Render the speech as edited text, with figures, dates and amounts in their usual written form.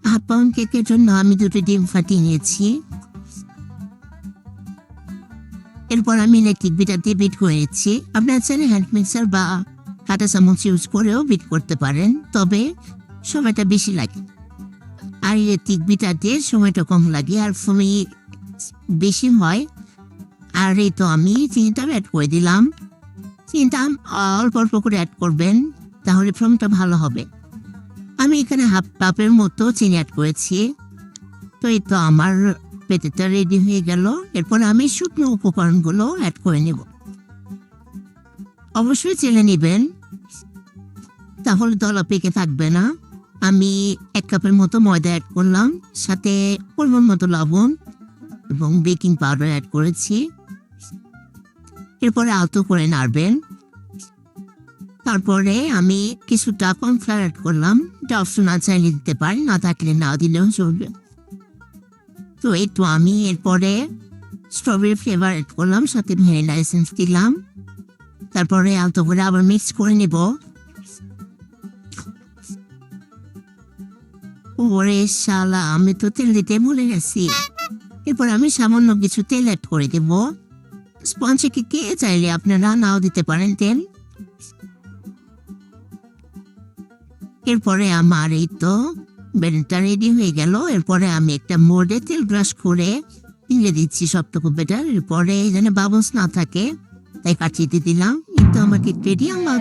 Half pound কেকের জন্য আমি 2টি ডিম ফাটিয়ে নিয়েছি। এরপর আমি ইলেকট্রিক বিটার দিয়ে বিট করেছি। আপনার চাইলে হ্যান্ড মিক্সার বা কাঁটা চামচ ইউজ করেও বিট করতে পারেন, তবে সময়টা বেশি লাগে। আর ইলেকট্রিক বিটার দিয়ে সময়টা কম লাগে আর ফোমি বেশি হয়। আর এই তো আমি চিনিটা অ্যাড করে দিলাম। চিনিটা অল্প অল্প করে অ্যাড করবেন, তাহলে ফোমটা ভালো হবে। আমি এখানে হাফ কাপের মতো চিনি অ্যাড করেছি। তো এই তো আমার পেটেটা রেডি হয়ে গেল। এরপর আমি শুকনো উপকরণগুলো অ্যাড করে নেব। অবশ্যই চেলে নেবেন, তাহলে দলা পেকে থাকবে না। আমি 1 কাপের মতো ময়দা অ্যাড করলাম, সাথে পরিমাণ মতো লবণ এবং বেকিং পাউডার অ্যাড করেছি। এরপরে আলতো করে নাড়বেন। তারপরে আমি কিছুটা কর্নফ্লাওয়ার অ্যাড করলাম। এটা অপশনাল, চাইলে দিতে পারেন, না থাকলে না দিলেও চলবে। তো এই তো আমি এরপরে স্ট্রবেরি ফ্লেভার অ্যাড করলাম, সাথে ভ্যানিলা এসেন্স দিলাম। তারপরে আলতো করে আবার মিক্স করে নেব। ওরে শালা, আমি তো তেল দিতে ভুলে গেছি। এরপর আমি সামান্য কিছু তেল অ্যাড করে দেব। স্পঞ্জ কেকে চাইলে আপনারা নাও দিতে পারেন তেল। এরপরে আমার এই তো ব্যাটারটা রেডি হয়ে গেল। এরপরে আমি একটা মোল্ডে তেল ব্রাশ করে তুলে দিচ্ছি সবটুকু ব্যাটার। এরপরে যেন বাবলস না থাকে তাই কাটিয়ে দিলাম। কিন্তু আমার কেক রেডি। আমার